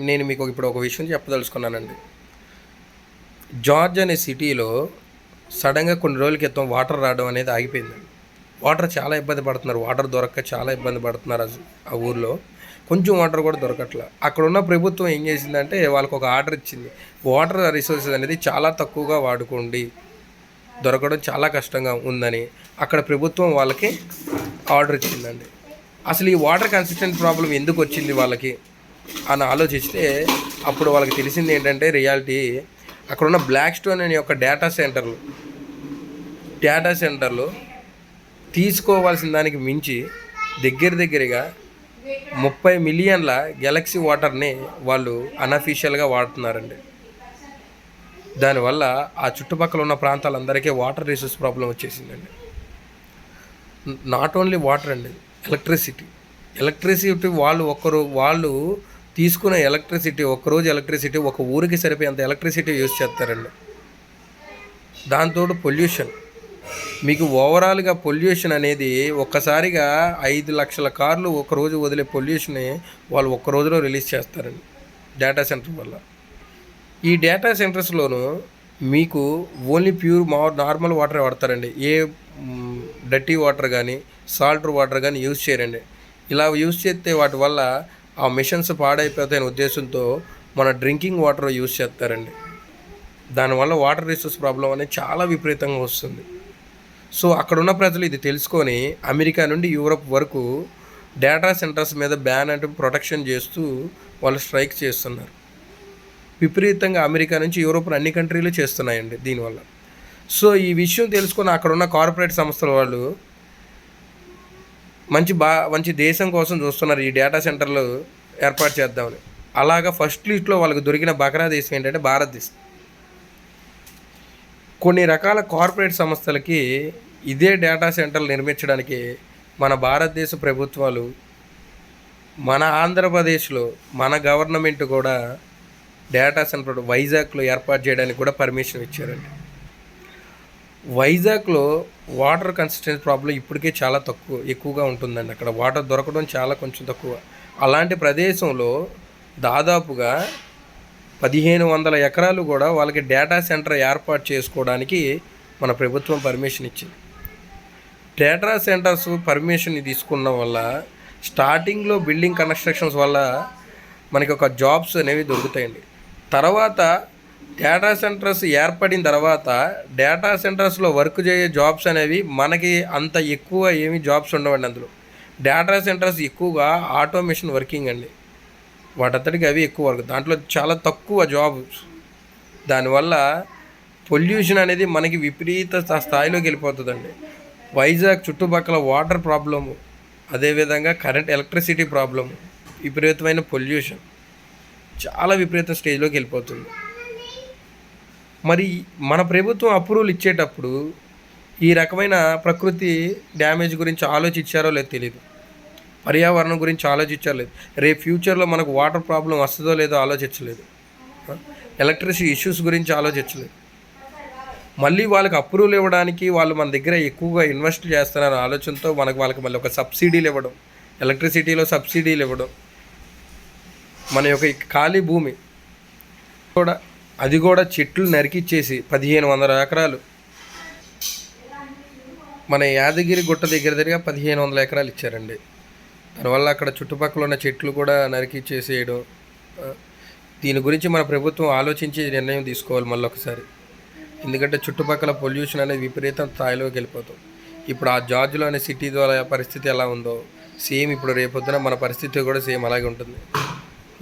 నేను మీకు ఇప్పుడు ఒక విషయం చెప్పదలుచుకున్నానండి. జార్జ్ అనే సిటీలో సడన్గా కొన్ని రోజుల క్రితం వాటర్ రావడం అనేది ఆగిపోయిందండి. వాటర్ చాలా ఇబ్బంది పడుతున్నారు. వాటర్ దొరక్క చాలా ఇబ్బంది పడుతున్నారు ఆ ఊర్లో. కొంచెం వాటర్ కూడా దొరకట్ల. అక్కడున్న ప్రభుత్వం ఏం చేసిందంటే వాళ్ళకి ఒక ఆర్డర్ ఇచ్చింది. వాటర్ రిసోర్సెస్ అనేది చాలా తక్కువగా వాడుకోండి, దొరకడం చాలా కష్టంగా ఉందని అక్కడ ప్రభుత్వం వాళ్ళకి ఆర్డర్ ఇచ్చిందండి. అసలు ఈ వాటర్ కన్సిస్టెంట్ ప్రాబ్లం ఎందుకు వచ్చింది వాళ్ళకి అని ఆలోచిస్తే అప్పుడు వాళ్ళకి తెలిసింది ఏంటంటే రియాలిటీ, అక్కడున్న బ్లాక్ స్టోన్ అనే ఒక డేటా సెంటర్లు తీసుకోవాల్సిన దానికి మించి దగ్గరగా 30 మిలియన్ల గెలాక్సీ వాటర్ని వాళ్ళు అన్అఫీషియల్గా వాడుతున్నారండి. దానివల్ల ఆ చుట్టుపక్కల ఉన్న ప్రాంతాలందరికీ వాటర్ రిసోర్స్ ప్రాబ్లం వచ్చేసిందండి. నాట్ ఓన్లీ వాటర్ అండి, ఎలక్ట్రిసిటీ వాళ్ళు తీసుకునే ఎలక్ట్రిసిటీ, ఒక్కరోజు ఎలక్ట్రిసిటీ ఒక ఊరికి సరిపోయేంత ఎలక్ట్రిసిటీ యూజ్ చేస్తారండి. దాంతో పొల్యూషన్, మీకు ఓవరాల్గా పొల్యూషన్ అనేది ఒక్కసారిగా 5 లక్షల కార్లు ఒకరోజు వదిలే పొల్యూషన్ని వాళ్ళు ఒక్క రోజులో రిలీజ్ చేస్తారండి డేటా సెంటర్ వల్ల. ఈ డేటా సెంటర్స్లోనూ మీకు ఓన్లీ ప్యూర్ నార్మల్ వాటర్ వాడతారండి. ఏ డర్టీ వాటర్ కానీ సాల్ట్ వాటర్ కానీ యూజ్ చేయరండి. ఇలా యూజ్ చేస్తే వాటి వల్ల ఆ మిషన్స్ పాడైపోతాయనే ఉద్దేశంతో మన డ్రింకింగ్ వాటర్ యూజ్ చేస్తారండి. దానివల్ల వాటర్ రిసోర్స్ ప్రాబ్లం అనేది చాలా విపరీతంగా వస్తుంది. సో అక్కడున్న ప్రజలు ఇది తెలుసుకొని అమెరికా నుండి యూరప్ వరకు డేటా సెంటర్స్ మీద బ్యాన్ అంటే ప్రొటెక్షన్ చేస్తూ వాళ్ళు స్ట్రైక్ చేస్తున్నారు. విపరీతంగా అమెరికా నుంచి యూరోప్ అన్ని కంట్రీలు చేస్తున్నాయండి దీనివల్ల. సో ఈ విషయం తెలుసుకొని అక్కడున్న కార్పొరేట్ సంస్థల వాళ్ళు మంచి దేశం కోసం చూస్తున్నారు, ఈ డేటా సెంటర్లు ఏర్పాటు చేద్దామని. అలాగా ఫస్ట్ లిస్ట్లో వాళ్ళకి దొరికిన బకరా దేశం ఏంటంటే భారతదేశం. కొన్ని రకాల కార్పొరేట్ సంస్థలకి ఇదే డేటా సెంటర్లు నిర్మించడానికి మన భారతదేశ ప్రభుత్వాలు, మన ఆంధ్రప్రదేశ్లో మన గవర్నమెంట్ కూడా డేటా సెంటర్ వైజాగ్లో ఏర్పాటు చేయడానికి కూడా పర్మిషన్ ఇచ్చారండి. వైజాగ్లో వాటర్ కన్సిస్టెన్సీ ప్రాబ్లం ఇప్పటికే చాలా ఎక్కువగా ఉంటుందండి. అక్కడ వాటర్ దొరకడం కొంచెం తక్కువ. అలాంటి ప్రదేశంలో దాదాపుగా 1500 ఎకరాలు కూడా వాళ్ళకి డేటా సెంటర్ ఏర్పాటు చేసుకోవడానికి మన ప్రభుత్వం పర్మిషన్ ఇచ్చింది. డేటా సెంటర్స్ పర్మిషన్ తీసుకున్న వల్ల స్టార్టింగ్లో బిల్డింగ్ కన్స్ట్రక్షన్స్ వల్ల మనకి ఒక జాబ్స్ అనేవి దొరుకుతాయండి. తర్వాత డేటా సెంటర్స్ ఏర్పడిన తర్వాత డేటా సెంటర్స్లో వర్క్ చేసే జాబ్స్ అనేవి మనకి అంత ఎక్కువ ఏమీ జాబ్స్ ఉండవండి. అందులో డేటా సెంటర్స్ ఎక్కువగా ఆటోమేషన్ వర్కింగ్ అండి, వాటంతటికి అవి ఎక్కువ వర్క్, దాంట్లో చాలా తక్కువ జాబ్స్. దానివల్ల పొల్యూషన్ అనేది మనకి విపరీత స్థాయిలోకి వెళ్ళిపోతుందండి. వైజాగ్ చుట్టుపక్కల వాటర్ ప్రాబ్లము, అదేవిధంగా ఎలక్ట్రిసిటీ ప్రాబ్లము, విపరీతమైన పొల్యూషన్, చాలా విపరీత స్టేజ్లోకి వెళ్ళిపోతుంది. మరి మన ప్రభుత్వం అప్రూవల్ ఇచ్చేటప్పుడు ఈ రకమైన ప్రకృతి డ్యామేజ్ గురించి ఆలోచించారో లేదో తెలియదు, పర్యావరణం గురించి ఆలోచించారో లేదు, రేపు ఫ్యూచర్లో మనకు వాటర్ ప్రాబ్లం వస్తుందో లేదో ఆలోచించలేదు, ఎలక్ట్రిసిటీ ఇష్యూస్ గురించి ఆలోచించలేదు. మళ్ళీ వాళ్ళకి అప్రూవల్ ఇవ్వడానికి వాళ్ళు మన దగ్గర ఎక్కువగా ఇన్వెస్ట్ చేస్తున్నారు ఆలోచనతో వాళ్ళకి మళ్ళీ ఒక సబ్సిడీలు ఇవ్వడం, ఎలక్ట్రిసిటీలో సబ్సిడీలు ఇవ్వడం, మన యొక్క ఖాళీ భూమి కూడా అది కూడా చెట్లు నరికిచ్చేసి 1500 ఎకరాలు, మన యాదగిరి గుట్ట దగ్గర 1500 ఎకరాలు ఇచ్చారండి. దానివల్ల అక్కడ చుట్టుపక్కల ఉన్న చెట్లు కూడా నరికిచ్చేసేయడం. దీని గురించి మన ప్రభుత్వం ఆలోచించి నిర్ణయం తీసుకోవాలి మళ్ళీ ఒకసారి. ఎందుకంటే చుట్టుపక్కల పొల్యూషన్ అనేది విపరీతం స్థాయిలోకి వెళ్ళిపోతుంది. ఇప్పుడు ఆ జార్జ్లో అనే సిటీ ద్వారా పరిస్థితి ఎలా ఉందో సేమ్ ఇప్పుడు రేపొద్దున మన పరిస్థితి కూడా సేమ్ అలాగే ఉంటుంది.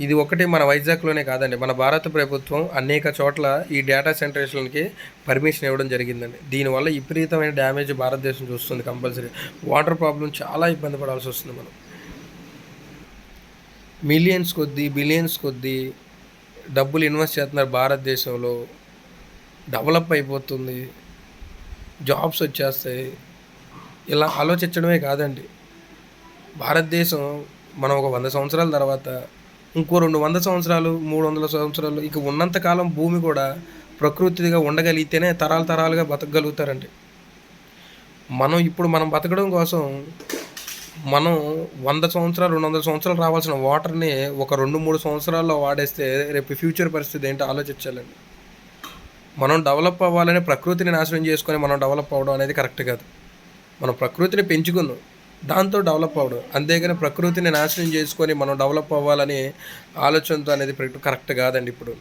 ఇది ఒకటి మన వైజాగ్లోనే కాదండి, మన భారత ప్రభుత్వం అనేక చోట్ల ఈ డేటా సెంటర్స్కి పర్మిషన్ ఇవ్వడం జరిగిందండి. దీనివల్ల విపరీతమైన డ్యామేజ్ భారతదేశం చూస్తుంది. కంపల్సరీ వాటర్ ప్రాబ్లం చాలా ఇబ్బంది పడాల్సి వస్తుంది. మనం మిలియన్స్ కొద్దీ బిలియన్స్ కొద్దీ డబ్బులు ఇన్వెస్ట్ చేస్తున్నారు భారతదేశంలో, డెవలప్ అయిపోతుంది, జాబ్స్ వచ్చేస్తాయి. ఇలా ఆలోచించడమే కాదండి, భారతదేశం మనం ఒక 100 సంవత్సరాల తర్వాత ఇంకో 200 సంవత్సరాలు 300 సంవత్సరాలు ఇక ఉన్నంతకాలం భూమి కూడా ప్రకృతిగా ఉండగలిగితేనే తరాలుగా బతకగలుగుతారండి. మనం బతకడం కోసం మనం 100 సంవత్సరాలు, 200 సంవత్సరాలు రావాల్సిన వాటర్‌ని ఒక 2, 3 సంవత్సరాల్లో వాడేస్తే రేపు ఫ్యూచర్ పరిస్థితి ఏంటో ఆలోచించాలండి. మనం డెవలప్ అవ్వాలని ప్రకృతిని నాశనం చేసుకొని మనం డెవలప్ అవ్వడం అనేది కరెక్ట్ కాదు. మనం ప్రకృతిని పెంచుకుందాం. దాంతో డెవలప్ అవ్వడం. అంతేగాని ప్రకృతిని నాశనం చేసుకొని మనం డెవలప్ అవ్వాలని ఆలోచనతో అనేది కరెక్ట్ కాదండి ఇప్పుడు.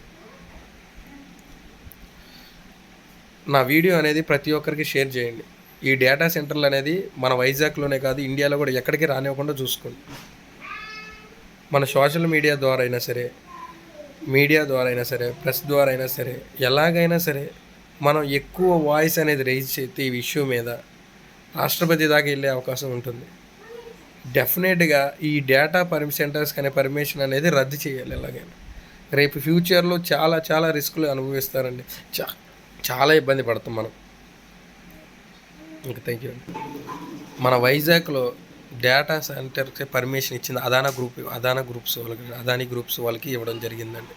నా వీడియో అనేది ప్రతి ఒక్కరికి షేర్ చేయండి. ఈ డేటా సెంటర్లు అనేది మన వైజాగ్లోనే కాదు, ఇండియాలో కూడా ఎక్కడికి రానివ్వకుండా చూసుకోండి. మన సోషల్ మీడియా ద్వారా అయినా సరే, ప్రెస్ ద్వారా అయినా సరే, ఎలాగైనా సరే మనం ఎక్కువ వాయిస్ అనేది రైజ్ చేస్తే ఈ ఇష్యూ మీద రాష్ట్రపతి దాకా వెళ్ళే అవకాశం ఉంటుంది. డెఫినెట్గా ఈ డేటా సెంటర్స్ కానీ పర్మిషన్ అనేది రద్దు చేయాలి ఎలాగైనా. రేపు ఫ్యూచర్లో చాలా చాలా రిస్కులు అనుభవిస్తారండి. చాలా ఇబ్బంది పడతాం మనం. ఇంకా థ్యాంక్ యూ అండి. మన వైజాగ్లో డేటా సెంటర్కి పర్మిషన్ ఇచ్చింది అదానీ గ్రూప్స్ వాళ్ళకి ఇవ్వడం జరిగిందండి.